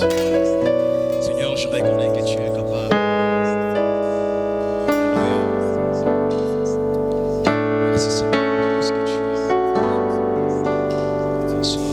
Seigneur, je reconnais que tu es capable. Alléluia. Merci Seigneur pour ce que tu as. Bonsoir.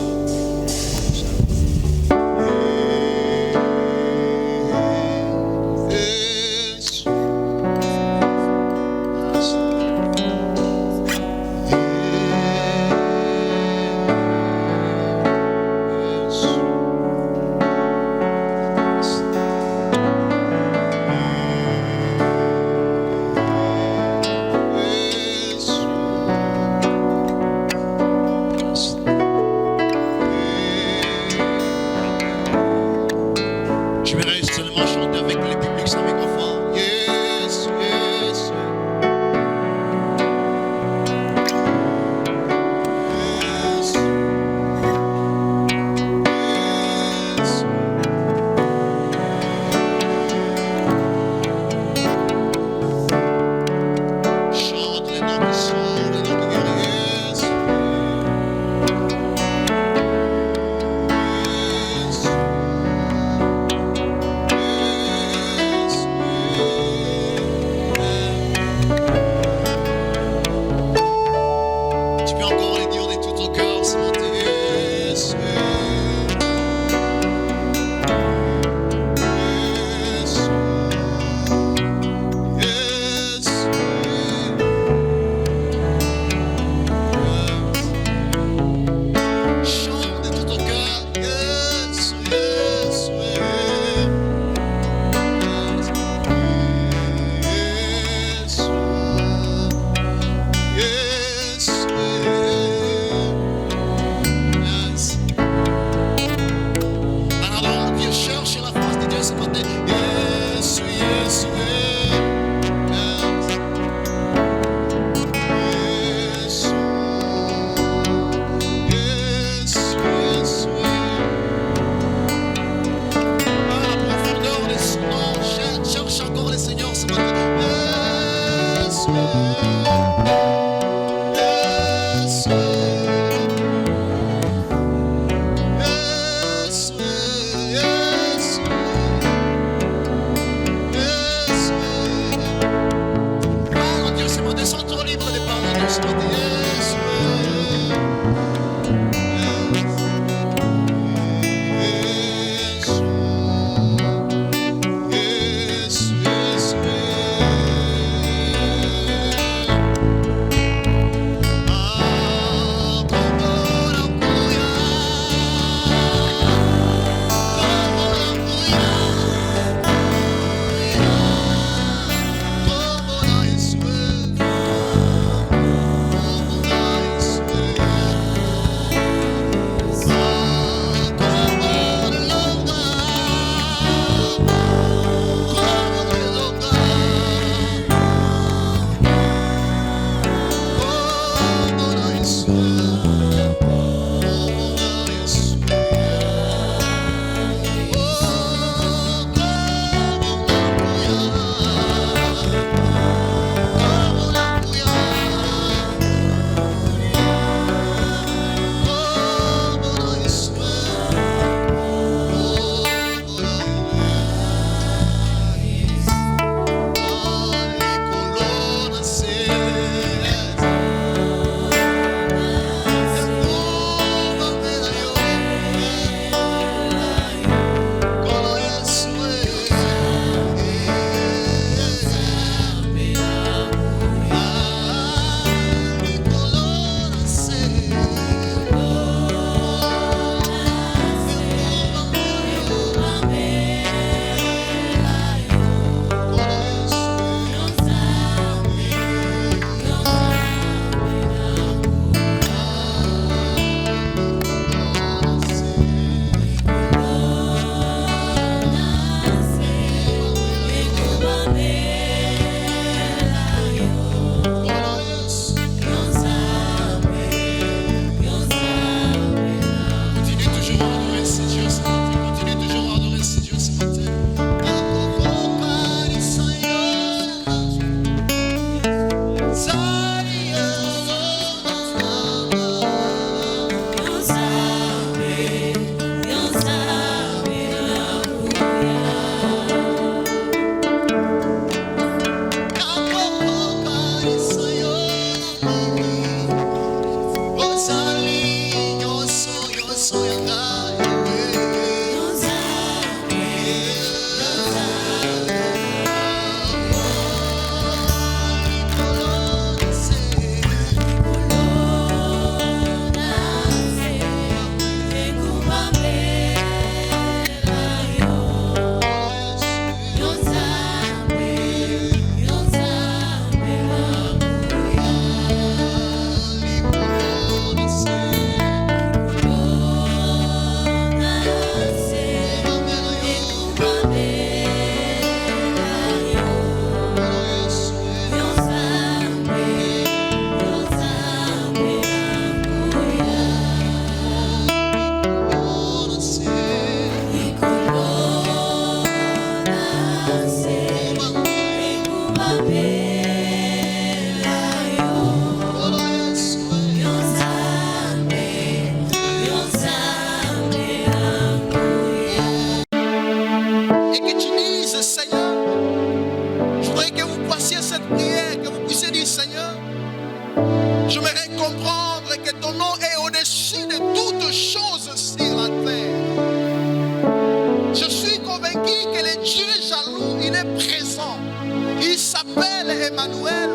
Emmanuel.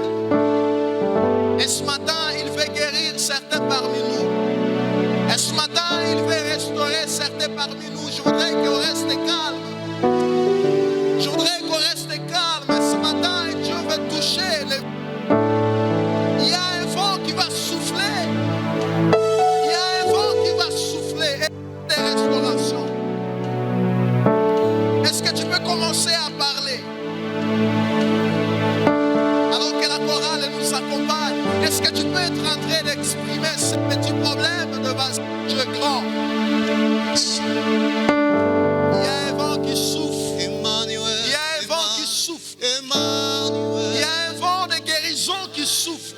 Et ce matin, il veut guérir certains parmi nous. Et ce matin, il veut restaurer certains parmi nous. Je voudrais qu'on reste calme. Je voudrais qu'on reste calme. Et ce matin, Dieu veut toucher les... Il y a un vent qui va souffler. Il y a un vent qui va souffler. Et des restaurations. Est-ce que tu peux commencer à parler? Alors que la chorale nous accompagne, est-ce que tu peux être en train d'exprimer ce petit problème devant Dieu grand? Il y a un vent qui souffle. Emmanuel, Il y a un vent qui souffle. Il y Emmanuel, a un vent de guérison qui souffle.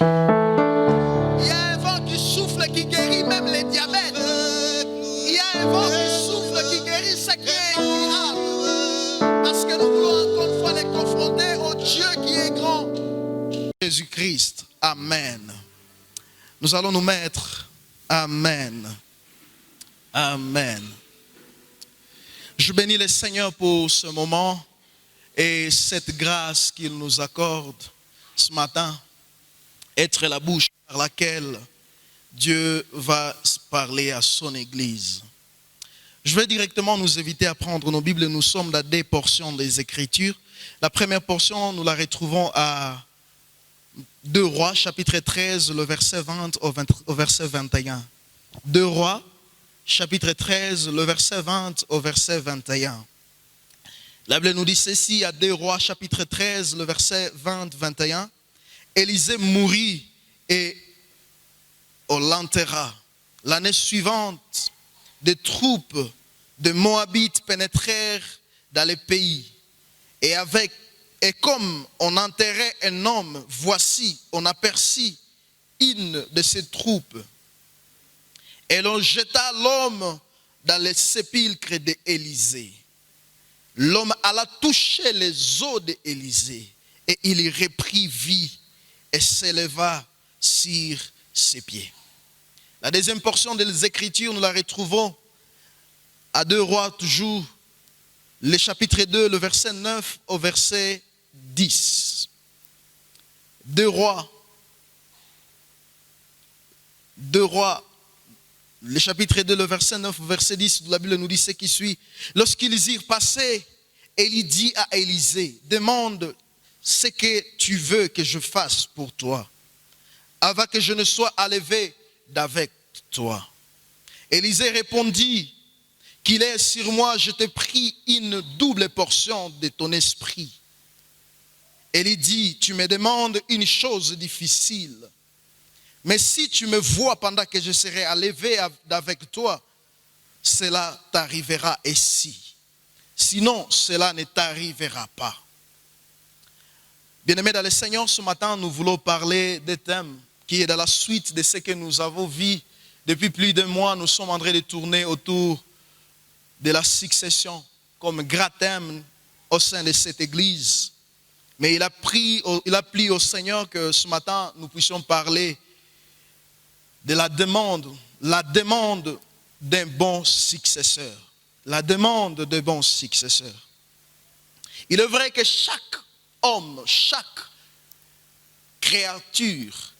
Il y a un vent qui souffle qui guérit même les diabètes. Il y a un vent qui souffle qui guérit ce qui est incurable. Parce que nous voulons encore une fois les confronter au Dieu qui est grand. Jésus-Christ. Amen. Nous allons nous mettre. Amen. Amen. Je bénis le Seigneur pour ce moment et cette grâce qu'il nous accorde ce matin. Être la bouche par laquelle Dieu va parler à son Église. Je vais directement nous inviter à prendre nos Bibles. Nous sommes dans des portions des Écritures. La première portion, nous la retrouvons à 2 Rois, chapitre 13, le verset 20 au verset 21. 2 Rois, chapitre 13, le verset 20 au verset 21. La Bible nous dit ceci à 2 Rois, chapitre 13, le verset 20-21. Élisée mourut et on l'enterra. L'année suivante, des troupes de Moabites pénétrèrent dans le pays. Et comme on enterrait un homme, voici, on aperçut une de ces troupes. Et l'on jeta l'homme dans le sépulcre d'Élisée. L'homme alla toucher les os d'Élisée et il y reprit vie et s'éleva sur ses pieds. La deuxième portion des Écritures, nous la retrouvons à 2 Rois, toujours, le chapitre 2, le verset 9 au verset 10. 2 Rois, le chapitre 2, le verset 9 au verset 10, la Bible nous dit ce qui suit. Lorsqu'ils eurent passé, Élie dit à Élisée, demande ce que tu veux que je fasse pour toi, avant que je ne sois enlevé d'avec toi. Élisée répondit, qu'il est sur moi, je te prie une double portion de ton esprit. Élie dit, tu me demandes une chose difficile, mais si tu me vois pendant que je serai enlevé d'avec toi, cela t'arrivera ici. Sinon, cela ne t'arrivera pas. Bien-aimés dans le Seigneur, ce matin, nous voulons parler des thèmes qui est dans la suite de ce que nous avons vu depuis plus de mois. Nous sommes en train de tourner autour de la succession comme grand thème au sein de cette église. Mais il a plu au Seigneur que ce matin, nous puissions parler de la demande d'un bon successeur. La demande d'un bon successeur. Il est vrai que chaque homme, chaque créature,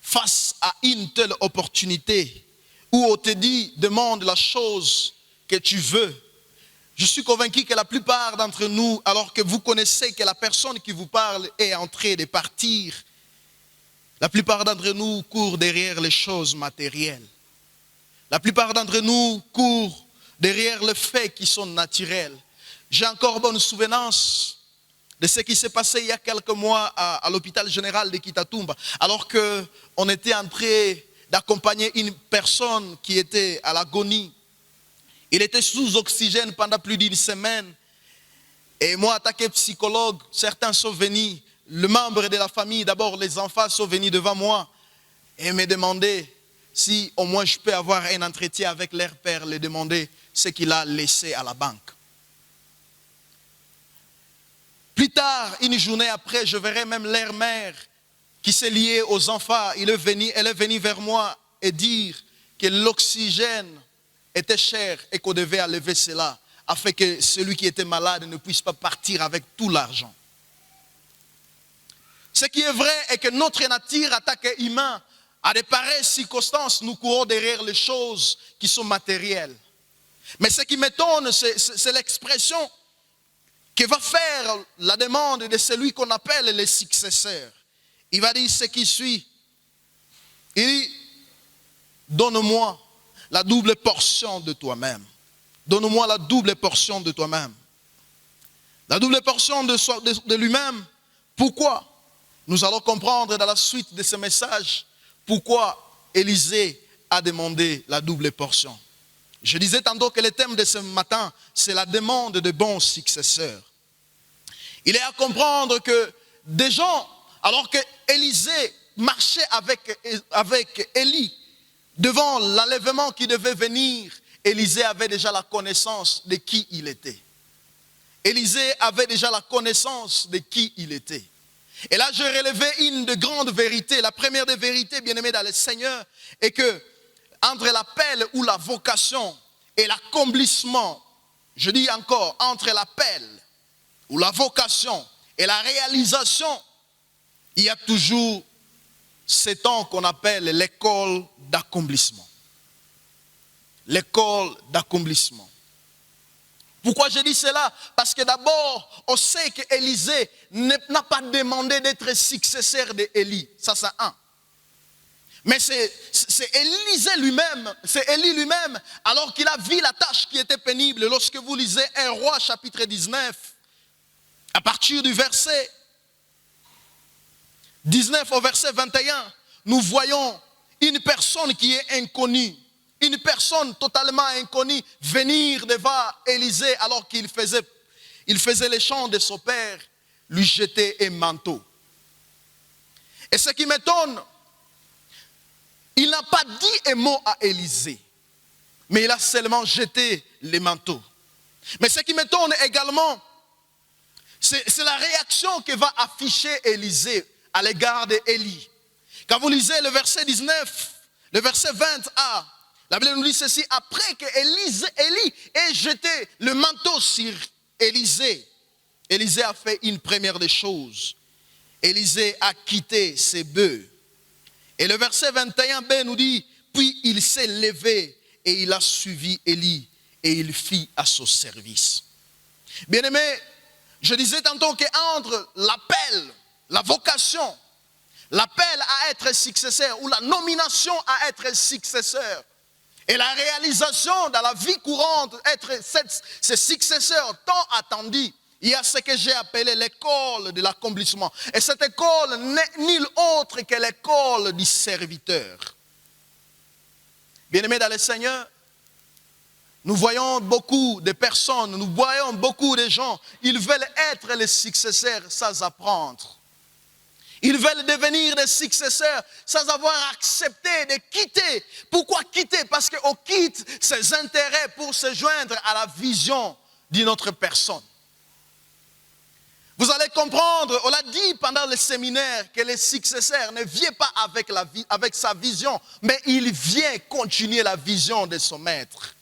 face à une telle opportunité, où on te dit, demande la chose que tu veux. Je suis convaincu que la plupart d'entre nous, alors que vous connaissez que la personne qui vous parle est en train de partir, la plupart d'entre nous courent derrière les choses matérielles. La plupart d'entre nous courent derrière les faits qui sont naturels. J'ai encore bonne souvenance de ce qui s'est passé il y a quelques mois à l'hôpital général de Kitatumba, alors qu'on était en train d'accompagner une personne qui était à l'agonie. Il était sous oxygène pendant plus d'une semaine. Et moi, en tant que psychologue, certains sont venus, le membre de la famille, d'abord les enfants sont venus devant moi et me demandaient si au moins je peux avoir un entretien avec leur père, leur demander ce qu'il a laissé à la banque. Plus tard, une journée après, je verrai même leur mère qui s'est liée aux enfants. Elle est venue vers moi et dire que l'oxygène était cher et qu'on devait enlever cela afin que celui qui était malade ne puisse pas partir avec tout l'argent. Ce qui est vrai est que notre nature attaque humain. À de pareilles circonstances, nous courons derrière les choses qui sont matérielles. Mais ce qui m'étonne, c'est l'expression que va faire la demande de celui qu'on appelle le successeur. Il va dire ce qui suit. Il dit, donne-moi la double portion de toi-même. Donne-moi la double portion de toi-même. La double portion de lui-même. Pourquoi? Nous allons comprendre dans la suite de ce message pourquoi Élisée a demandé la double portion. Je disais tantôt que le thème de ce matin, c'est la demande de bons successeurs. Il est à comprendre que des gens, alors que Élisée marchait avec Élie, devant l'enlèvement qui devait venir, Élisée avait déjà la connaissance de qui il était. Élisée avait déjà la connaissance de qui il était. Et là, je relevais une de grandes vérités. La première des vérités, bien-aimés dans le Seigneur, est que entre l'appel ou la vocation et l'accomplissement, je dis encore, entre l'appel ou la vocation et la réalisation, il y a toujours ce temps qu'on appelle l'école d'accomplissement. L'école d'accomplissement. Pourquoi je dis cela? Parce que d'abord, on sait qu'Élisée n'a pas demandé d'être successeur d'Élie. Ça, c'est un. Mais c'est Élisée lui-même, c'est Élie lui-même, alors qu'il a vu la tâche qui était pénible. Lorsque vous lisez 1 Roi chapitre 19, à partir du verset 19 au verset 21, nous voyons une personne qui est inconnue. Une personne totalement inconnue venir devant Élisée alors qu'il faisait les chants de son père, lui jeter un manteau. Et ce qui m'étonne, il n'a pas dit un mot à Élisée, mais il a seulement jeté les manteaux. Mais ce qui m'étonne également, c'est la réaction que va afficher Élisée à l'égard d'Élie. Quand vous lisez le verset 19, le verset 20a, la Bible nous dit ceci: après que Élie ait jeté le manteau sur Élisée, Élisée a fait une première des choses. Élisée a quitté ses bœufs. Et le verset 21b nous dit: puis il s'est levé et il a suivi Élie et il fit à son service. Bien-aimés, je disais tantôt qu'entre l'appel, la vocation, l'appel à être successeur ou la nomination à être successeur, et la réalisation dans la vie courante, être ce successeur tant attendu, il y a ce que j'ai appelé l'école de l'accomplissement. Et cette école n'est nulle autre que l'école du serviteur. Bien-aimés dans le Seigneur, nous voyons beaucoup de personnes, nous voyons beaucoup de gens, ils veulent être les successeurs sans apprendre. Ils veulent devenir des successeurs sans avoir accepté de quitter. Pourquoi quitter? Parce qu'on quitte ses intérêts pour se joindre à la vision d'une autre personne. Vous allez comprendre, on l'a dit pendant le séminaire, que le successeur ne vient pas avec sa vision, mais il vient continuer la vision de son maître.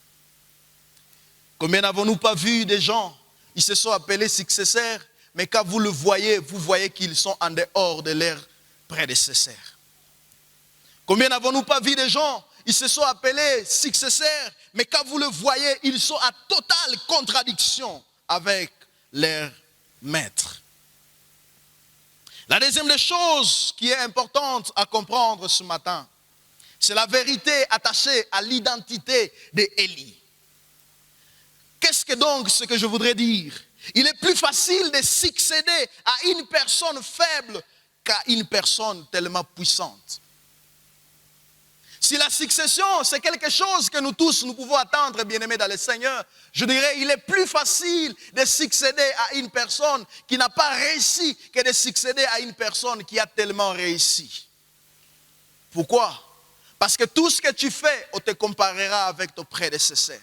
Combien n'avons-nous pas vu des gens, ils se sont appelés successeurs, mais quand vous le voyez, vous voyez qu'ils sont en dehors de leurs prédécesseurs. Combien n'avons-nous pas vu des gens, ils se sont appelés successeurs, mais quand vous le voyez, ils sont en totale contradiction avec leur maître. La deuxième des choses qui est importante à comprendre ce matin, c'est la vérité attachée à l'identité d'Élie. Qu'est-ce que donc ce que je voudrais dire? Il est plus facile de succéder à une personne faible qu'à une personne tellement puissante. Si la succession, c'est quelque chose que nous tous, nous pouvons attendre, bien-aimés dans le Seigneur, je dirais, il est plus facile de succéder à une personne qui n'a pas réussi que de succéder à une personne qui a tellement réussi. Pourquoi? Parce que tout ce que tu fais, on te comparera avec ton prédécesseur.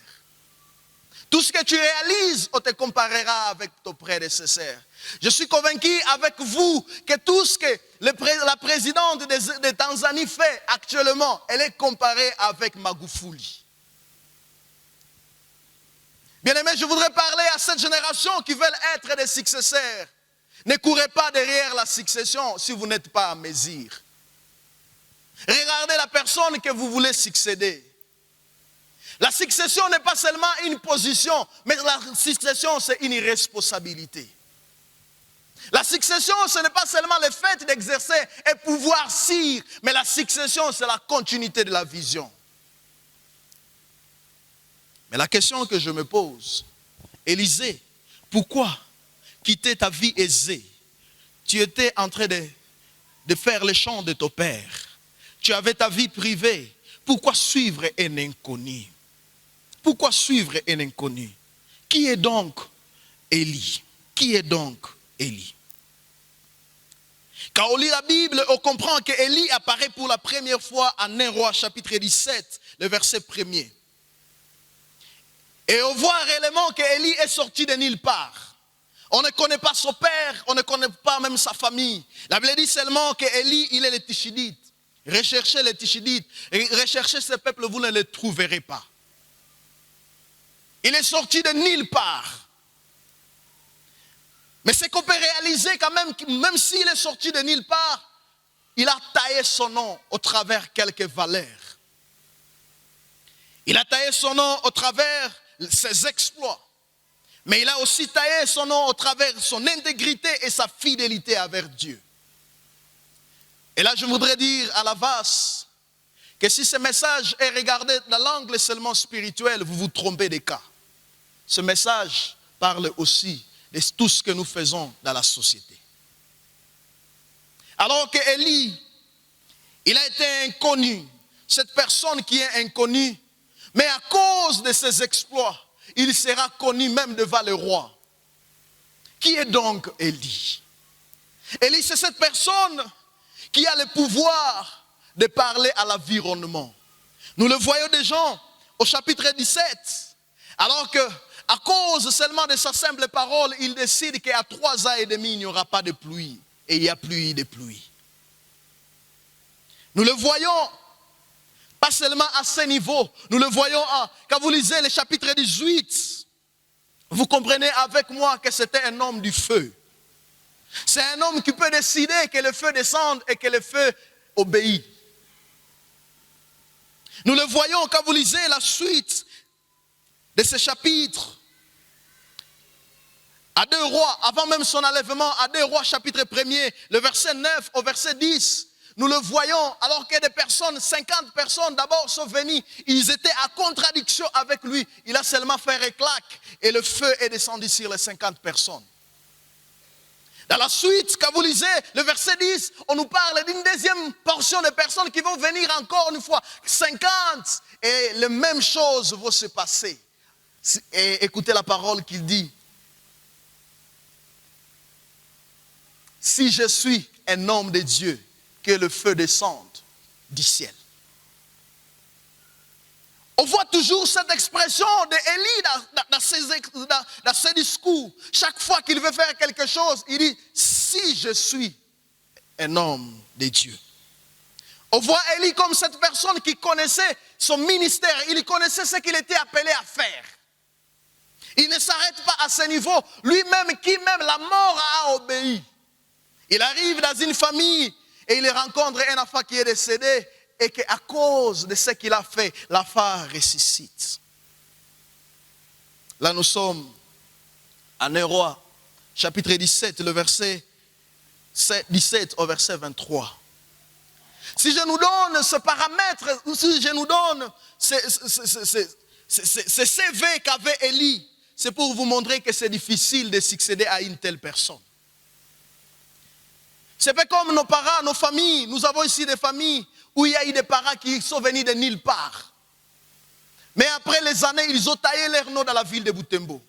Tout ce que tu réalises, on te comparera avec ton prédécesseur. Je suis convaincu avec vous que tout ce que la présidente de Tanzanie fait actuellement, elle est comparée avec Magufuli. Bien aimé, je voudrais parler à cette génération qui veulent être des successeurs. Ne courez pas derrière la succession si vous n'êtes pas à mesure. Regardez la personne que vous voulez succéder. La succession n'est pas seulement une position, mais la succession, c'est une responsabilité. La succession, ce n'est pas seulement le fait d'exercer un pouvoir sire, mais la succession, c'est la continuité de la vision. Mais la question que je me pose, Élisée, pourquoi quitter ta vie aisée? Tu étais en train de faire les champs de ton père. Tu avais ta vie privée. Pourquoi suivre un inconnu? Pourquoi suivre un inconnu? Qui est donc Élie? Qui est donc Élie? Quand on lit la Bible, on comprend que Élie apparaît pour la première fois en 1 Roi chapitre 17, le verset 1er. Et on voit réellement qu'Élie est sorti de nulle part. On ne connaît pas son père, on ne connaît pas même sa famille. La Bible dit seulement qu'Élie, il est le Tichidite. Recherchez les Tichidites, recherchez ce peuple, vous ne les trouverez pas. Il est sorti de nulle part. Mais ce qu'on peut réaliser quand même s'il est sorti de nulle part, il a taillé son nom au travers quelques valeurs. Il a taillé son nom au travers ses exploits. Mais il a aussi taillé son nom au travers son intégrité et sa fidélité envers Dieu. Et là, je voudrais dire à la base que si ce message est regardé dans l'angle seulement spirituel, vous vous trompez des cas. Ce message parle aussi de tout ce que nous faisons dans la société. Alors que Élie, il a été inconnu, cette personne qui est inconnue, mais à cause de ses exploits, il sera connu même devant le roi. Qui est donc Élie? Élie, c'est cette personne qui a le pouvoir de parler à l'environnement. Nous le voyons déjà au chapitre 17, alors que à cause seulement de sa simple parole, il décide qu'à 3 ans et demi, il n'y aura pas de pluie. Et il y a pluie de pluie. Nous le voyons, pas seulement à ce niveau, nous le voyons quand vous lisez le chapitre 18, vous comprenez avec moi que c'était un homme du feu. C'est un homme qui peut décider que le feu descende et que le feu obéit. Nous le voyons quand vous lisez la suite de ce chapitre. À 2 Rois, avant même son enlèvement, à 2 Rois chapitre 1er, le verset 9 au verset 10, nous le voyons alors que des personnes, 50 personnes d'abord sont venues, ils étaient en contradiction avec lui. Il a seulement fait un clac et le feu est descendu sur les 50 personnes. Dans la suite, quand vous lisez le verset 10, on nous parle d'une deuxième portion de personnes qui vont venir encore une fois, 50, et les mêmes choses vont se passer. Et écoutez la parole qu'il dit. Si je suis un homme de Dieu, que le feu descende du ciel. On voit toujours cette expression d'Élie dans ses discours. Chaque fois qu'il veut faire quelque chose, il dit, si je suis un homme de Dieu. On voit Élie comme cette personne qui connaissait son ministère, il connaissait ce qu'il était appelé à faire. Il ne s'arrête pas à ce niveau. Lui-même, qui même la mort a obéi. Il arrive dans une famille et il rencontre un enfant qui est décédé et qu'à cause de ce qu'il a fait, l'enfant ressuscite. Là, nous sommes en 1 Roi, chapitre 17, le verset 17 au verset 23. Si je nous donne ce paramètre, ou si je nous donne ce CV qu'avait Élie, c'est pour vous montrer que c'est difficile de succéder à une telle personne. C'est pas comme nos parents, nos familles. Nous avons ici des familles où il y a eu des parents qui sont venus de nulle part. Mais après les années, ils ont taillé leur nom dans la ville de Butembo.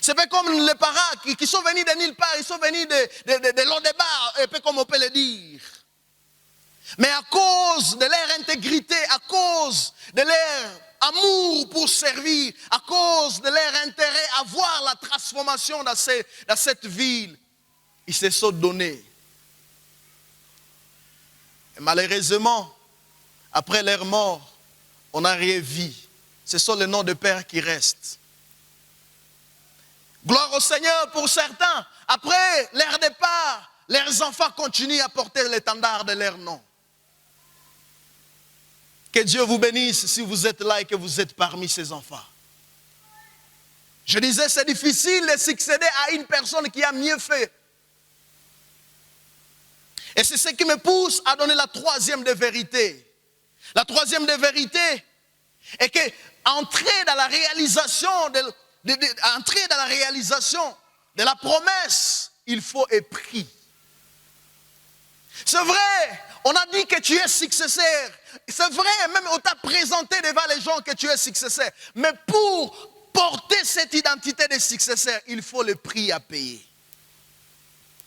C'est pas comme les parents qui sont venus de nulle part, ils sont venus de l'Odébar, un peu comme on peut le dire. Mais à cause de leur intégrité, à cause de leur amour pour servir, à cause de leur intérêt à voir la transformation dans cette ville, ils se sont donnés. Et malheureusement, après leur mort, on n'a rien vu. Ce sont les noms de pères qui restent. Gloire au Seigneur pour certains. Après leur départ, leurs enfants continuent à porter l'étendard de leur nom. Que Dieu vous bénisse si vous êtes là et que vous êtes parmi ces enfants. Je disais, c'est difficile de succéder à une personne qui a mieux fait. Et c'est ce qui me pousse à donner la troisième des vérités. La troisième des vérités est que entrer dans la réalisation de la promesse, il faut épris. C'est vrai, on a dit que tu es successeur. C'est vrai, même on t'a présenté devant les gens que tu es successeur. Mais pour porter cette identité de successeur, il faut le prix à payer.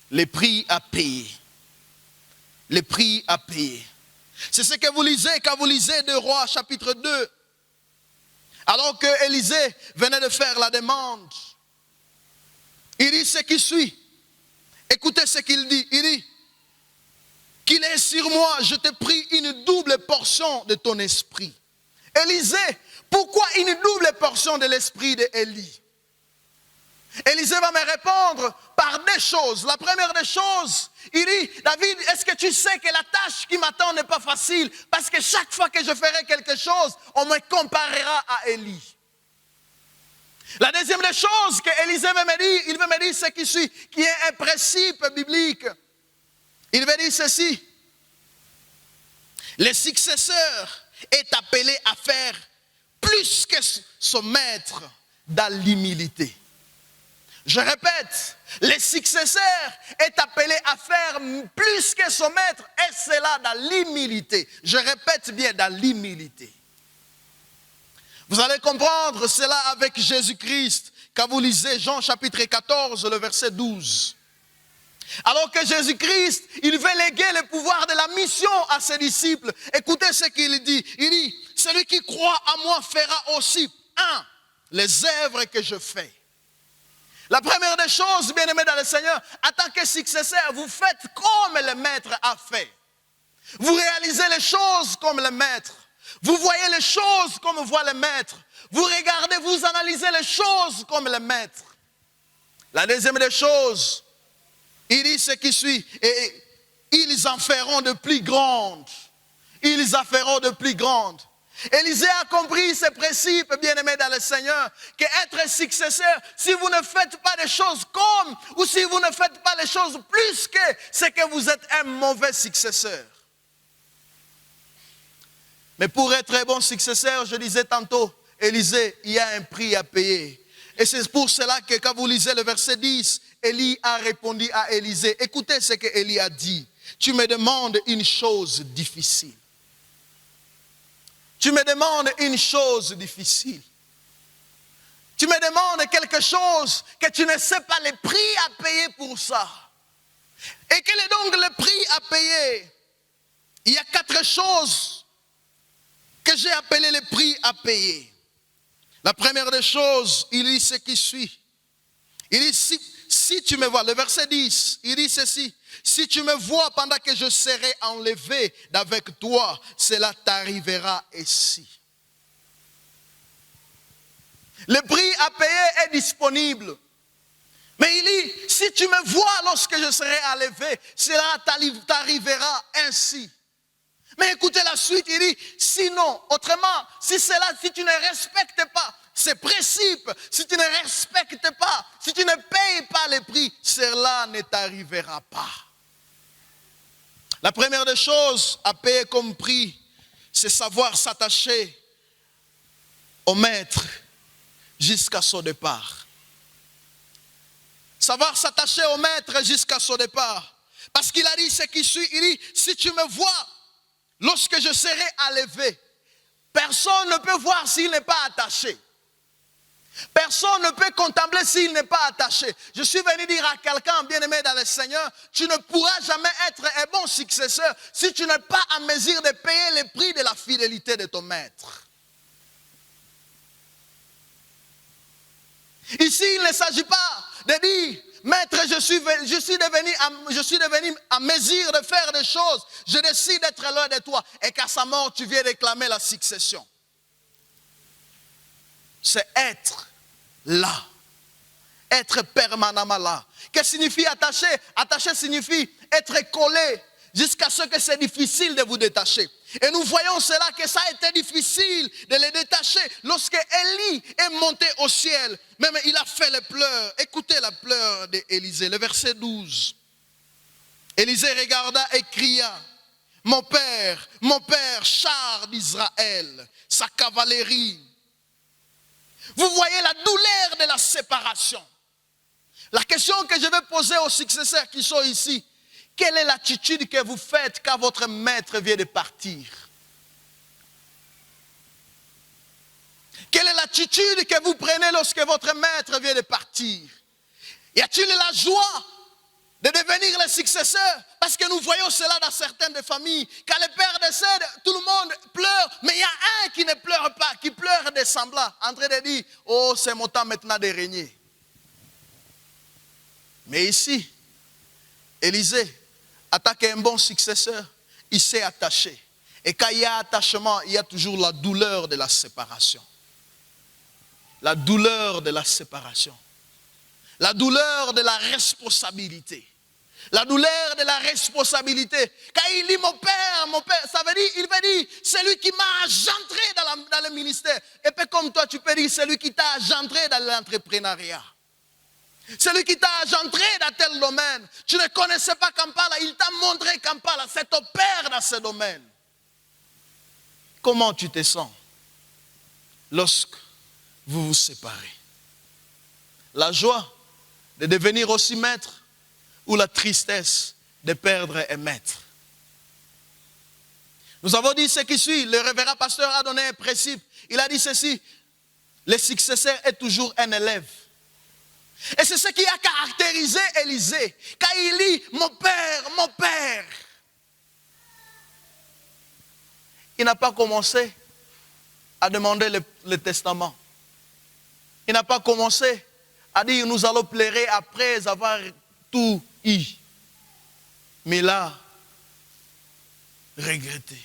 Le prix à payer. Le prix à payer. C'est ce que vous lisez quand vous lisez de Rois chapitre 2. Alors que Élisée venait de faire la demande, il dit ce qui suit. Écoutez ce qu'il dit. Il dit qu'il est sur moi, je t'ai pris une double portion de ton esprit. Élisée, pourquoi une double portion de l'esprit d'Élie? Élisée va me répondre par deux choses. La première des choses, il dit, David, est-ce que tu sais que la tâche qui m'attend n'est pas facile? Parce que chaque fois que je ferai quelque chose, on me comparera à Élie. La deuxième des choses que Élisée veut me dire, il veut me dire ce qui suit, qui est un principe biblique. Il veut dire ceci. Le successeur est appelé à faire plus que son maître dans l'humilité. Je répète, le successeur est appelé à faire plus que son maître, et cela dans l'humilité. Je répète bien, dans l'humilité. Vous allez comprendre cela avec Jésus-Christ quand vous lisez Jean chapitre 14, le verset 12. Alors que Jésus-Christ, il veut léguer le pouvoir de la mission à ses disciples. Écoutez ce qu'il dit. Il dit, celui qui croit à moi fera aussi, les œuvres que je fais. La première des choses, bien-aimés dans le Seigneur, en tant que successeur, vous faites comme le maître a fait. Vous réalisez les choses comme le maître. Vous voyez les choses comme voit le maître. Vous regardez, vous analysez les choses comme le maître. La deuxième des choses, il dit ce qui suit, et ils en feront de plus grandes. Ils en feront de plus grandes. Élisée a compris ce principe, bien-aimé dans le Seigneur, qu'être successeur, si vous ne faites pas des choses comme, ou si vous ne faites pas les choses plus que, c'est que vous êtes un mauvais successeur. Mais pour être un bon successeur, je disais tantôt, Élisée, il y a un prix à payer. Et c'est pour cela que quand vous lisez le verset 10, Élie a répondu à Élisée. Écoutez ce que Élie a dit. Tu me demandes une chose difficile. Tu me demandes une chose difficile. Tu me demandes quelque chose que tu ne sais pas le prix à payer pour ça. Et quel est donc le prix à payer? Il y a 4 choses que j'ai appelé le prix à payer. La première des choses, il dit ce qui suit. Il dit, si tu me vois, le verset 10, il dit ceci. Si tu me vois pendant que je serai enlevé d'avec toi, cela t'arrivera ici. Le prix à payer est disponible. Mais il dit, si tu me vois lorsque je serai enlevé, cela t'arrivera ainsi. Mais écoutez la suite, il dit, sinon, autrement, si tu ne respectes pas ces principes, si tu ne respectes pas, si tu ne payes pas les prix, cela ne t'arrivera pas. La première des choses à payer comme prix, c'est savoir s'attacher au maître jusqu'à son départ. Savoir s'attacher au maître jusqu'à son départ. Parce qu'il a dit ce qui suit, il dit, si tu me vois, lorsque je serai enlevé, personne ne peut voir s'il n'est pas attaché. Personne ne peut contempler s'il n'est pas attaché. Je suis venu dire à quelqu'un, bien-aimé dans le Seigneur, tu ne pourras jamais être un bon successeur si tu n'es pas en mesure de payer le prix de la fidélité de ton maître. Ici, il ne s'agit pas de dire, maître, je suis devenu en mesure de faire des choses. Je décide d'être loin de toi. Et qu'à sa mort, tu viens réclamer la succession. C'est être là. être permanemment là. Qu'est-ce que signifie attaché? Attaché signifie être collé jusqu'à ce que c'est difficile de vous détacher. Et nous voyons cela, que ça a été difficile de les détacher. Lorsque Élie est monté au ciel, même il a fait les pleurs. Écoutez la pleure d'Élisée, le verset 12. Élisée regarda et cria, mon père, char d'Israël, sa cavalerie. Vous voyez la douleur de la séparation. La question que je vais poser aux successeurs qui sont ici, quelle est l'attitude que vous faites quand votre maître vient de partir? Quelle est l'attitude que vous prenez lorsque votre maître vient de partir? Y a-t-il la joie de devenir le successeur? Parce que nous voyons cela dans certaines familles. Quand le père décède, tout le monde pleure, mais il y a un qui ne pleure pas, qui pleure des semblants, en train de dire, oh, c'est mon temps maintenant de régner. Mais ici, Élisée attaque un bon successeur, il s'est attaché. Et quand il y a attachement, il y a toujours la douleur de la séparation. La douleur de la séparation. La douleur de la responsabilité. La douleur de la responsabilité. Quand il dit mon père, ça veut dire, il veut dire, c'est lui qui m'a engendré dans le ministère. Et puis comme toi, tu peux dire, c'est lui qui t'a engendré dans l'entrepreneuriat. C'est lui qui t'a engendré dans tel domaine. Tu ne connaissais pas Kampala, il t'a montré Kampala, c'est ton père dans ce domaine. Comment tu te sens lorsque vous vous séparez? La joie de devenir aussi maître ou la tristesse de perdre un maître? Nous avons dit ce qui suit. Le révérend pasteur a donné un principe. Il a dit ceci: le successeur est toujours un élève. Et c'est ce qui a caractérisé Élisée. Quand il dit mon père, il n'a pas commencé à demander le testament. Il n'a pas commencé à dire nous allons pleurer après avoir tout eu. Mais il a regretté.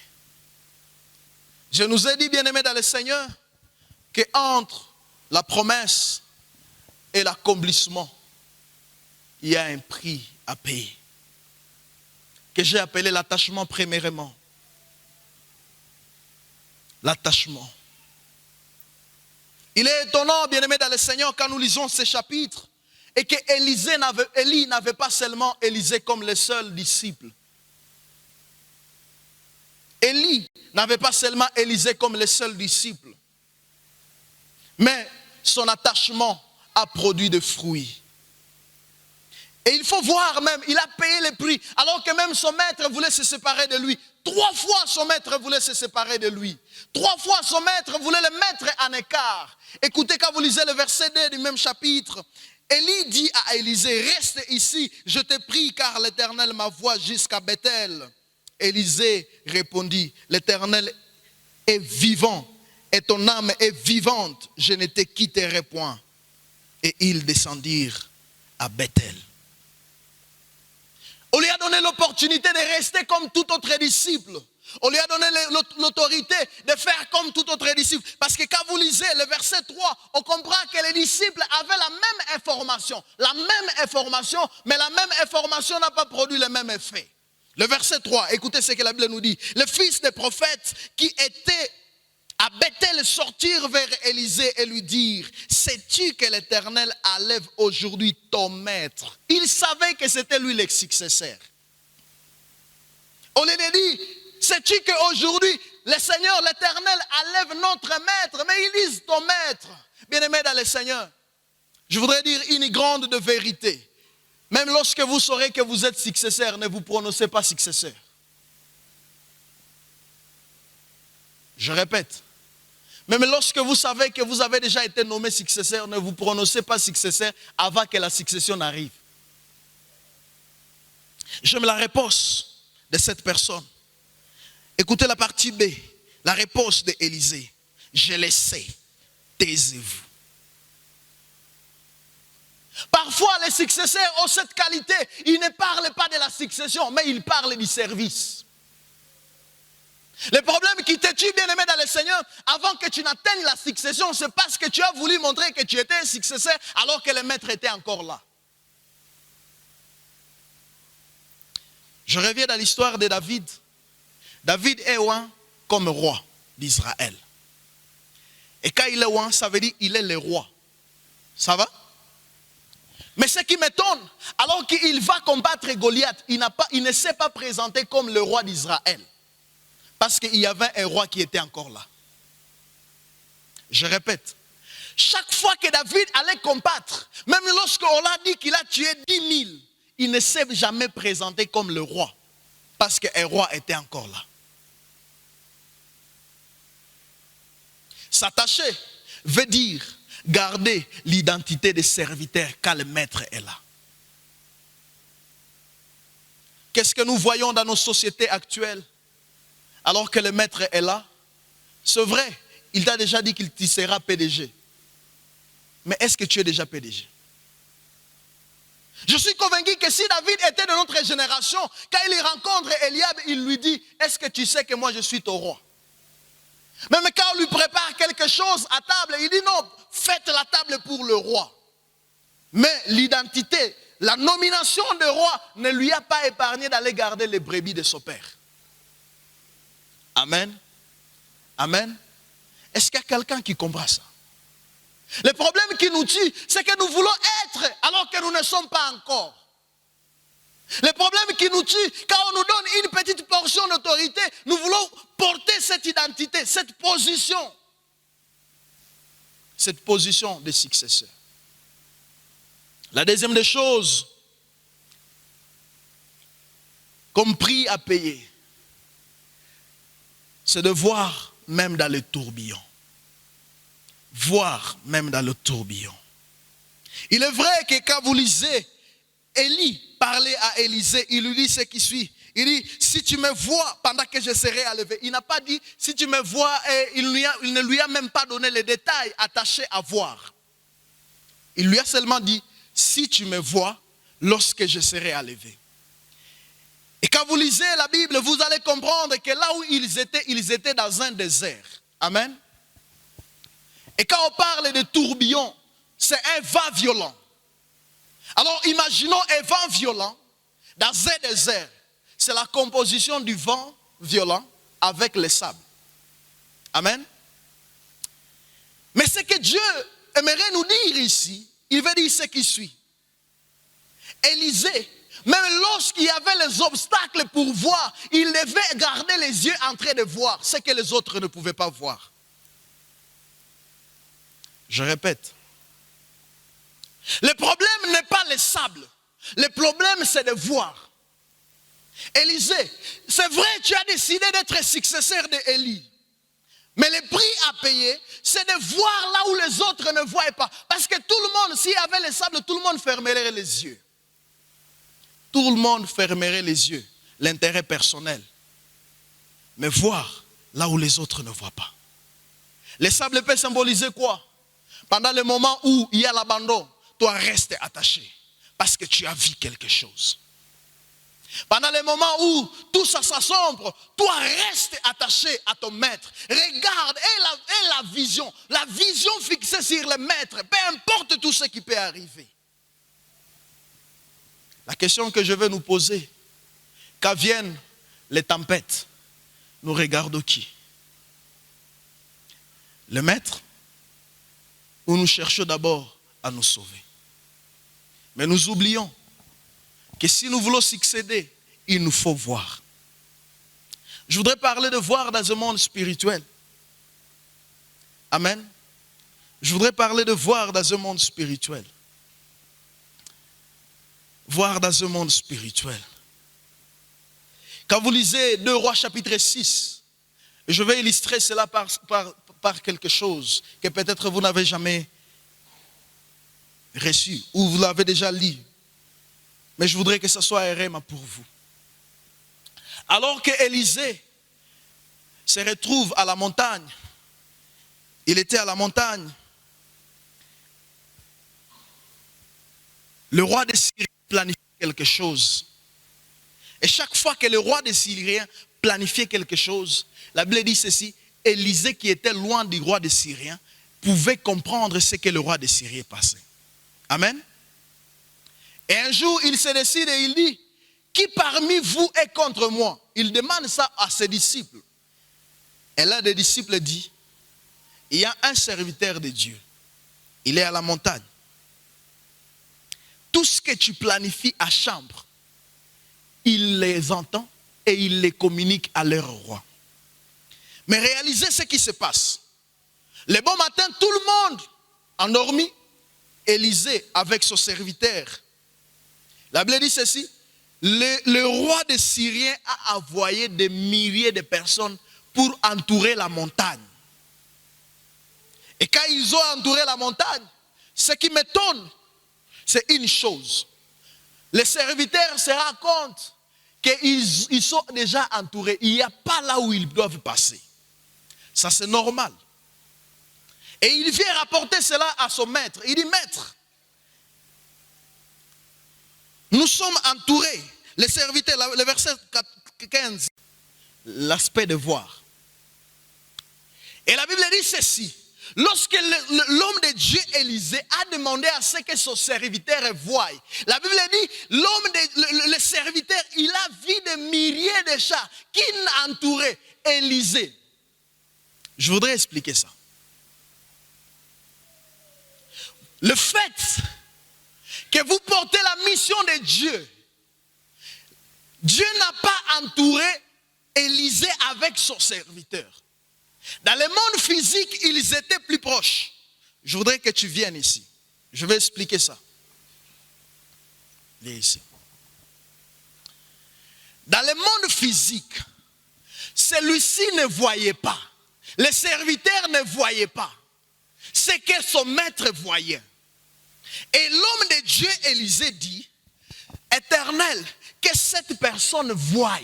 Je nous ai dit, bien-aimés dans le Seigneur, que entre la promesse et l'accomplissement, il y a un prix à payer. Que j'ai appelé l'attachement premièrement. L'attachement. Il est étonnant, bien-aimés dans le Seigneur, quand nous lisons ces chapitres, et que Élie n'avait pas seulement Élisée comme le seul disciple. Élie n'avait pas seulement Élisée comme le seul disciple, mais son attachement a produit des fruits. Et il faut voir même, il a payé le prix, alors que même son maître voulait se séparer de lui. 3 fois son maître voulait se séparer de lui. 3 fois son maître voulait le mettre en écart. Écoutez, quand vous lisez le verset 2 du même chapitre, Élie dit à Élisée, reste ici, je te prie, car l'Éternel m'envoie jusqu'à Bethel. Élisée répondit, l'Éternel est vivant et ton âme est vivante, je ne te quitterai point. Et ils descendirent à Bethel. On lui a donné l'opportunité de rester comme tout autre disciple. On lui a donné l'autorité de faire comme tout autre disciple. Parce que quand vous lisez le verset 3, on comprend que les disciples avaient la même information. La même information, mais la même information n'a pas produit le même effet. Le verset 3, écoutez ce que la Bible nous dit. Le fils des prophètes qui était à Bethel sortir vers Élisée et lui dire, sais-tu que l'Éternel enlève aujourd'hui ton maître? Il savait que c'était lui le successeur. On lui a dit, sais-tu qu'aujourd'hui le Seigneur, l'Éternel enlève notre maître? Mais ils disent ton maître. Bien-aimés dans le Seigneur, je voudrais dire une grande de vérité. Même lorsque vous saurez que vous êtes successeur, ne vous prononcez pas successeur. Je répète. Même lorsque vous savez que vous avez déjà été nommé successeur, ne vous prononcez pas successeur avant que la succession n'arrive. J'aime la réponse de cette personne. Écoutez la partie B, la réponse d'Élisée. Je le sais, taisez-vous. Parfois, les successeurs ont cette qualité. Ils ne parlent pas de la succession, mais ils parlent du service. Le problème qui te tue, bien-aimé dans le Seigneur, avant que tu n'atteignes la succession, c'est parce que tu as voulu montrer que tu étais un successeur alors que le maître était encore là. Je reviens dans l'histoire de David. David est oint comme roi d'Israël. Et quand il est oint, ça veut dire qu'il est le roi. Ça va? Mais ce qui m'étonne, alors qu'il va combattre Goliath, il ne s'est pas présenté comme le roi d'Israël. Parce qu'il y avait un roi qui était encore là. Je répète, chaque fois que David allait combattre, même lorsqu'on l'a dit qu'il a tué 10 000, il ne s'est jamais présenté comme le roi. Parce qu'un roi était encore là. S'attacher veut dire garder l'identité des serviteurs quand le maître est là. Qu'est-ce que nous voyons dans nos sociétés actuelles? Alors que le maître est là, c'est vrai, il t'a déjà dit qu'il t'y sera PDG. Mais est-ce que tu es déjà PDG? Je suis convaincu que si David était de notre génération, quand il rencontre Eliab, il lui dit, est-ce que tu sais que moi je suis ton roi? Même quand on lui prépare quelque chose à table, il dit non, faites la table pour le roi. Mais l'identité, la nomination de roi ne lui a pas épargné d'aller garder les brebis de son père. Amen. Amen. Est-ce qu'il y a quelqu'un qui comprend ça? Le problème qui nous tue, c'est que nous voulons être alors que nous ne sommes pas encore. Le problème qui nous tue, quand on nous donne une petite portion d'autorité, nous voulons porter cette identité, cette position de successeur. La deuxième des choses, comme prix à payer, c'est de voir même dans le tourbillon. Voir même dans le tourbillon. Il est vrai que quand vous lisez, Élie parlait à Élisée, il lui dit ce qui suit. Il dit, si tu me vois pendant que je serai à lever. Il n'a pas dit, si tu me vois, et il ne lui a même pas donné les détails attachés à voir. Il lui a seulement dit, si tu me vois lorsque je serai à lever. Et quand vous lisez la Bible, vous allez comprendre que là où ils étaient dans un désert. Amen. Et quand on parle de tourbillon, c'est un vent violent. Alors imaginons un vent violent dans un désert. C'est la composition du vent violent avec le sable. Amen. Mais ce que Dieu aimerait nous dire ici, il veut dire ce qui suit. Élisée, même lorsqu'il y avait les obstacles pour voir, il devait garder les yeux en train de voir ce que les autres ne pouvaient pas voir. Je répète. Le problème n'est pas le sable. Le problème, c'est de voir. Élisée, c'est vrai, tu as décidé d'être successeur d'Élie. Mais le prix à payer, c'est de voir là où les autres ne voient pas. Parce que tout le monde, s'il y avait le sable, tout le monde fermerait les yeux. Tout le monde fermerait les yeux. L'intérêt personnel. Mais voir là où les autres ne voient pas. Le sable peut symboliser quoi? Pendant le moment où il y a l'abandon, toi reste attaché. Parce que tu as vu quelque chose. Pendant le moment où tout ça s'assombre, toi reste attaché à ton maître. Regarde, et la vision fixée sur le maître, peu importe tout ce qui peut arriver. La question que je veux nous poser, quand viennent les tempêtes, nous regardons qui? Le maître? Ou nous cherchons d'abord à nous sauver? Mais nous oublions que si nous voulons succéder, il nous faut voir. Je voudrais parler de voir dans un monde spirituel. Amen. Je voudrais parler de voir dans un monde spirituel. Voir dans un monde spirituel. Quand vous lisez 2 Rois chapitre 6, je vais illustrer cela par quelque chose que peut-être vous n'avez jamais reçu ou vous l'avez déjà lu. Mais je voudrais que ce soit un rhéma pour vous. Alors que Élisée se retrouve à la montagne, il était à la montagne, le roi des Syriens planifie quelque chose. Et chaque fois que le roi des Syriens planifier quelque chose, la Bible dit ceci, Élisée qui était loin du roi des Syriens pouvait comprendre ce que le roi des Syriens passait. Amen. Et un jour, il se décide et il dit, qui parmi vous est contre moi? Il demande ça à ses disciples. Et l'un des disciples dit, il y a un serviteur de Dieu. Il est à la montagne. Tout ce que tu planifies à chambre, il les entend et il les communique à leur roi. Mais réalisez ce qui se passe. Le bon matin, tout le monde endormi. Élisée avec son serviteur. La Bible dit ceci. Le roi des Syriens a envoyé des milliers de personnes pour entourer la montagne. Et quand ils ont entouré la montagne, ce qui m'étonne, c'est une chose. Les serviteurs se rendent compte qu'ils sont déjà entourés. Il n'y a pas là où ils doivent passer. Ça, c'est normal. Et il vient rapporter cela à son maître. Il dit, maître, nous sommes entourés. Les serviteurs, le verset 15, l'aspect de voir. Et la Bible dit ceci. Lorsque l'homme de Dieu Élisée a demandé à ce que son serviteur voie, la Bible dit, le serviteur, il a vu des milliers de chars qui entouraient Élisée. Je voudrais expliquer ça. Le fait que vous portez la mission de Dieu, Dieu n'a pas entouré Élisée avec son serviteur. Dans le monde physique, ils étaient plus proches. Je voudrais que tu viennes ici. Je vais expliquer ça. Viens ici. Dans le monde physique, celui-ci ne voyait pas. Le serviteur ne voyait pas. C'est que son maître voyait. Et l'homme de Dieu, Élisée, dit, Éternel, que cette personne voie.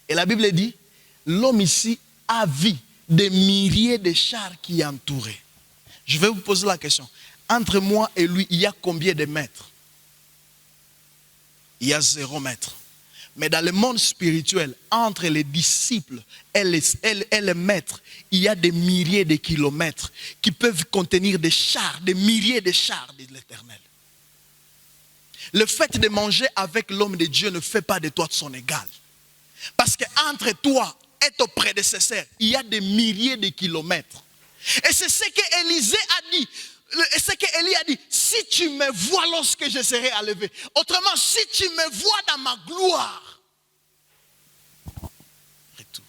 Et la Bible dit, l'homme ici a vu des milliers de chars qui entouraient. Je vais vous poser la question. Entre moi et lui, il y a combien de mètres? Il y a 0 mètre. Mais dans le monde spirituel, entre les disciples et les maîtres, il y a des milliers de kilomètres qui peuvent contenir des chars, des milliers de chars de l'Éternel. Le fait de manger avec l'homme de Dieu ne fait pas de toi son égal. Parce qu'entre toi et ton prédécesseur, il y a des milliers de kilomètres. Et c'est ce que Élisée a dit. Et ce qu'Élie a dit, si tu me vois lorsque je serai enlevé, autrement, si tu me vois dans ma gloire, retour.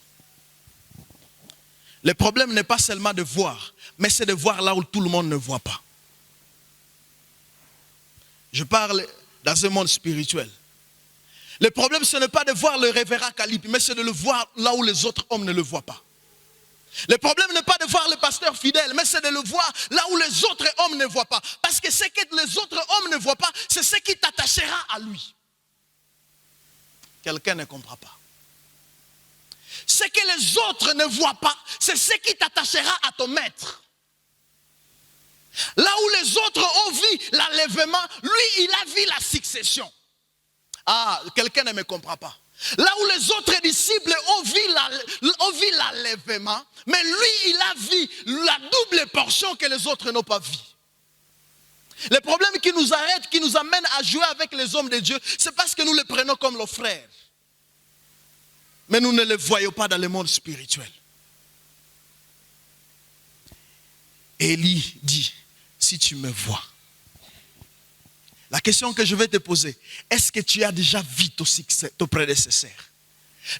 Le problème n'est pas seulement de voir, mais c'est de voir là où tout le monde ne voit pas. Je parle dans un monde spirituel. Le problème, ce n'est pas de voir le révérend Calipe, mais c'est de le voir là où les autres hommes ne le voient pas. Le problème n'est pas de voir le pasteur fidèle, mais c'est de le voir là où les autres hommes ne voient pas. Parce que ce que les autres hommes ne voient pas, c'est ce qui t'attachera à lui. Quelqu'un ne comprend pas. Ce que les autres ne voient pas, c'est ce qui t'attachera à ton maître. Là où les autres ont vu l'enlèvement, lui, il a vu la succession. Ah, quelqu'un ne me comprend pas. Là où les autres disciples ont vu l'enlèvement, mais lui, il a vu la double portion que les autres n'ont pas vu. Le problème qui nous arrête, qui nous amène à jouer avec les hommes de Dieu, c'est parce que nous les prenons comme nos frères. Mais nous ne les voyons pas dans le monde spirituel. Élie dit, si tu me vois. La question que je vais te poser, est-ce que tu as déjà vu ton prédécesseur?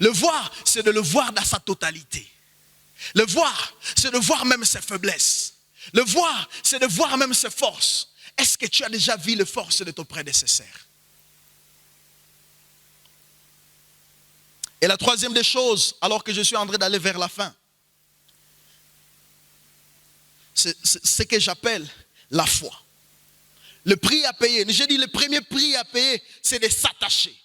Le voir, c'est de le voir dans sa totalité. Le voir, c'est de voir même ses faiblesses. Le voir, c'est de voir même ses forces. Est-ce que tu as déjà vu les forces de ton prédécesseur? Et la troisième des choses, alors que je suis en train d'aller vers la fin, c'est ce que j'appelle la foi. Le prix à payer, j'ai dit le premier prix à payer, c'est de s'attacher.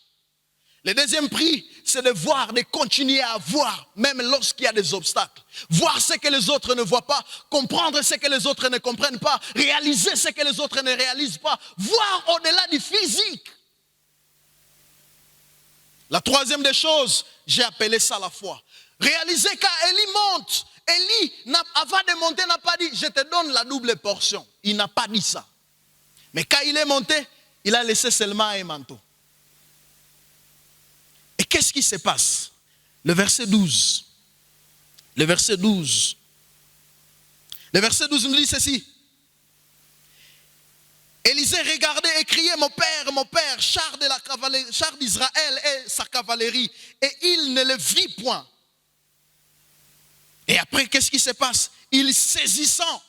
Le deuxième prix, c'est de voir, de continuer à voir, même lorsqu'il y a des obstacles. Voir ce que les autres ne voient pas, comprendre ce que les autres ne comprennent pas, réaliser ce que les autres ne réalisent pas, voir au-delà du physique. La troisième des choses, j'ai appelé ça la foi. Réalisez quand Élie monte, Élie, avant de monter, n'a pas dit, je te donne la double portion. Il n'a pas dit ça. Mais quand il est monté, il a laissé seulement un manteau. Et qu'est-ce qui se passe? Le verset 12. Le verset 12. Le verset 12 nous dit ceci. Élisée regardait et criait, mon père, char d'Israël et sa cavalerie. Et il ne le vit point. Et après, qu'est-ce qui se passe? Il saisissant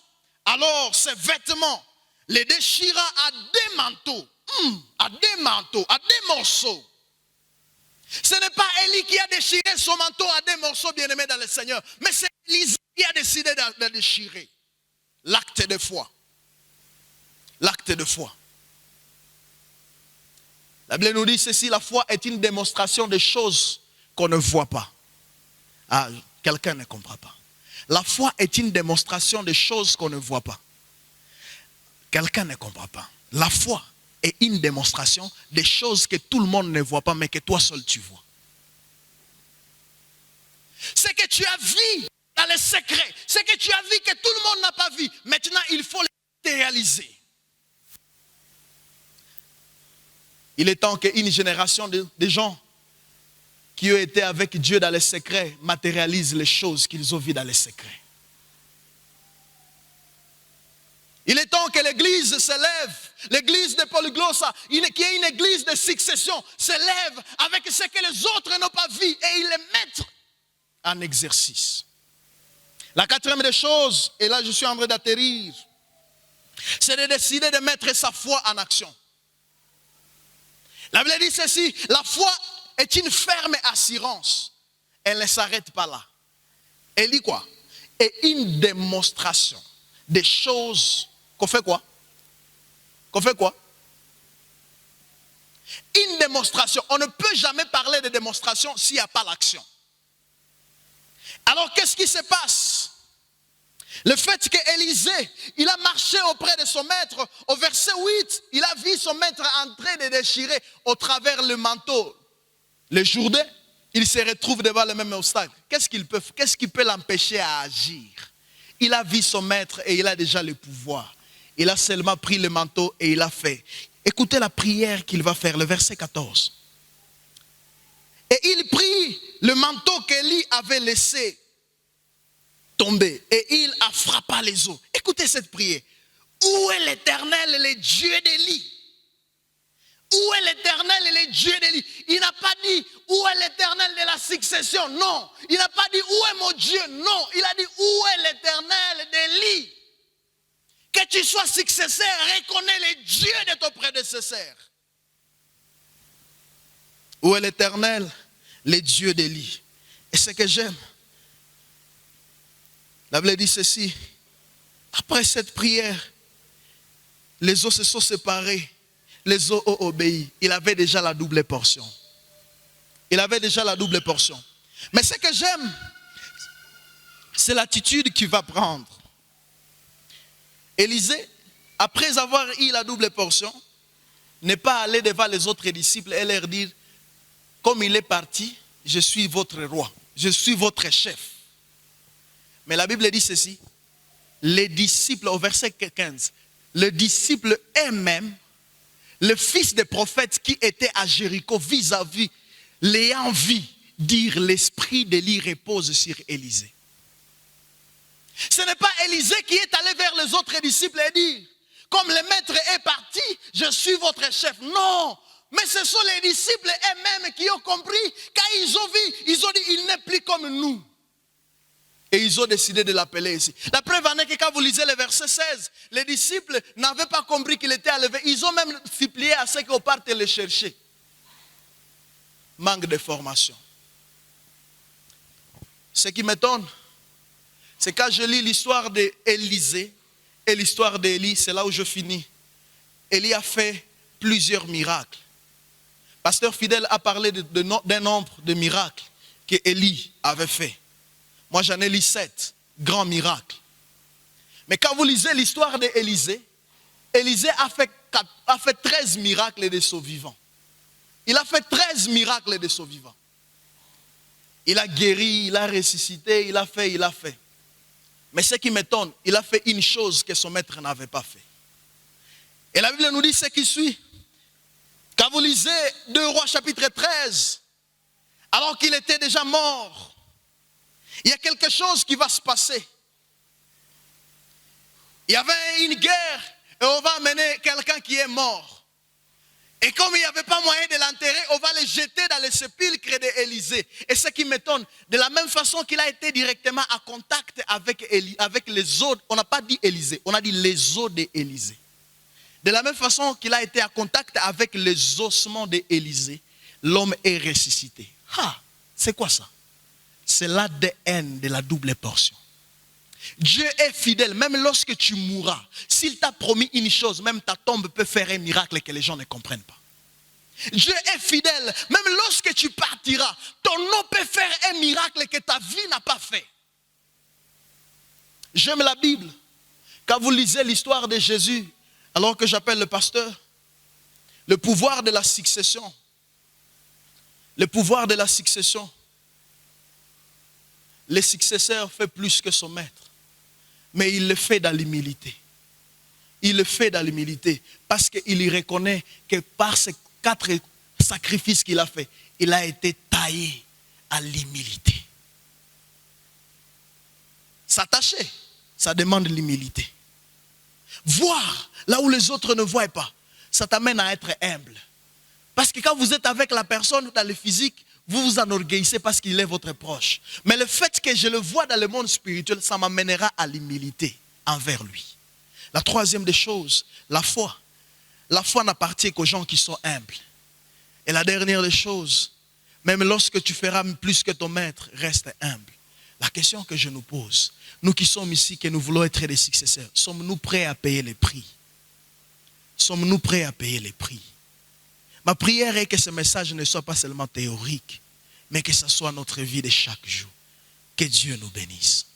alors ses vêtements, les déchira à des manteaux, à des morceaux. Ce n'est pas Élie qui a déchiré son manteau à des morceaux, bien-aimés dans le Seigneur, mais c'est Élisée qui a décidé de déchirer. L'acte de foi. L'acte de foi. La Bible nous dit ceci, la foi est une démonstration des choses qu'on ne voit pas. Ah, quelqu'un ne comprend pas. La foi est une démonstration des choses qu'on ne voit pas. Quelqu'un ne comprend pas. La foi est une démonstration des choses que tout le monde ne voit pas, mais que toi seul tu vois. Ce que tu as vu dans les secrets, ce que tu as vu que tout le monde n'a pas vu, maintenant il faut les réaliser. Il est temps qu'une génération de gens qui ont été avec Dieu dans les secrets matérialisent les choses qu'ils ont vues dans les secrets. Il est temps que l'église se lève, l'église de Polyglossa, qui est une église de succession, se lève avec ce que les autres n'ont pas vu et ils les mettent en exercice. La quatrième des choses, et là je suis en train d'atterrir, c'est de décider de mettre sa foi en action. La Bible dit ceci, la foi est une ferme assurance. Elle ne s'arrête pas là. Elle dit quoi? Et une démonstration des choses qu'on fait quoi? Qu'on fait quoi? Une démonstration. On ne peut jamais parler de démonstration s'il n'y a pas l'action. Alors qu'est-ce qui se passe? Le fait qu'Élisée, il a marché auprès de son maître, au verset 8, il a vu son maître en train de déchirer au travers le manteau. Le Jourdain, il se retrouve devant le même obstacle. Qu'est-ce qui peut l'empêcher à agir? Il a vu son maître et il a déjà le pouvoir. Il a seulement pris le manteau et il a fait. Écoutez la prière qu'il va faire, le verset 14. Et il prit le manteau qu'Élie avait laissé tomber et il a frappé les eaux. Écoutez cette prière. Où est l'Éternel, le Dieu d'Élie? Où est l'Éternel et le Dieu d'Élie? Il n'a pas dit où est l'Éternel de la succession. Non. Il n'a pas dit où est mon Dieu. Non. Il a dit où est l'Éternel d'Élie? Que tu sois successeur, reconnais le Dieu de ton prédécesseur. Où est l'Éternel, le Dieu d'Élie? Et ce que j'aime, la Bible dit ceci. Après cette prière, les eaux se sont séparées. Les eaux ont obéi. Il avait déjà la double portion. Il avait déjà la double portion. Mais ce que j'aime, c'est l'attitude qu'il va prendre. Élisée, après avoir eu la double portion, n'est pas allé devant les autres disciples et leur dire, comme il est parti, je suis votre roi, je suis votre chef. Mais la Bible dit ceci, les disciples, au verset 15, les disciples eux-mêmes, le fils des prophètes qui était à Jéricho vis-à-vis, l'ayant vu, dire l'esprit d'Élie repose sur Élisée. Ce n'est pas Élisée qui est allé vers les autres disciples et dire, comme le maître est parti, je suis votre chef. Non, mais ce sont les disciples eux-mêmes qui ont compris, quand ils ont vu, ils ont dit, il n'est plus comme nous. Et ils ont décidé de l'appeler ici. La preuve en est que quand vous lisez le verset 16, les disciples n'avaient pas compris qu'il était enlevé. Ils ont même supplié à ceux qui partent le chercher. Manque de formation. Ce qui m'étonne, c'est quand je lis l'histoire d'Élisée et l'histoire d'Élie, c'est là où je finis. Élie a fait plusieurs miracles. Pasteur Fidèle a parlé d'un nombre de miracles que Élie avait fait. Moi, j'en ai lu 7 grands miracles. Mais quand vous lisez l'histoire d'Élisée, Élisée a fait 13 miracles de sauts vivants. Il a fait 13 miracles de son vivant. Il a guéri, il a ressuscité, il a fait. Mais ce qui m'étonne, il a fait une chose que son maître n'avait pas fait. Et la Bible nous dit ce qui suit. Quand vous lisez 2 Rois chapitre 13, alors qu'il était déjà mort, il y a quelque chose qui va se passer. Il y avait une guerre et on va amener quelqu'un qui est mort. Et comme il n'y avait pas moyen de l'enterrer, on va le jeter dans le sépulcre d'Élisée. Et ce qui m'étonne, de la même façon qu'il a été directement en contact avec les os, on n'a pas dit Élisée, on a dit les os d'Élisée. De la même façon qu'il a été en contact avec les ossements d'Élisée, l'homme est ressuscité. Ah, c'est quoi ça? C'est l'ADN de la double portion. Dieu est fidèle, même lorsque tu mourras. S'il t'a promis une chose, même ta tombe peut faire un miracle que les gens ne comprennent pas. Dieu est fidèle, même lorsque tu partiras, ton nom peut faire un miracle que ta vie n'a pas fait. J'aime la Bible. Quand vous lisez l'histoire de Jésus, alors que j'appelle le pasteur, le pouvoir de la succession. Le pouvoir de la succession. Le successeur fait plus que son maître. Mais il le fait dans l'humilité. Il le fait dans l'humilité. Parce qu'il y reconnaît que par ces 4 sacrifices qu'il a fait, il a été taillé à l'humilité. S'attacher, ça demande l'humilité. Voir là où les autres ne voient pas, ça t'amène à être humble. Parce que quand vous êtes avec la personne dans le physique, vous vous enorgueillissez parce qu'il est votre proche. Mais le fait que je le vois dans le monde spirituel, ça m'amènera à l'humilité envers lui. La troisième des choses, la foi. La foi n'appartient qu'aux gens qui sont humbles. Et la dernière des choses, même lorsque tu feras plus que ton maître, reste humble. La question que je nous pose, nous qui sommes ici, que nous voulons être des successeurs, sommes-nous prêts à payer les prix? Sommes-nous prêts à payer les prix? Ma prière est que ce message ne soit pas seulement théorique, mais que ce soit notre vie de chaque jour. Que Dieu nous bénisse.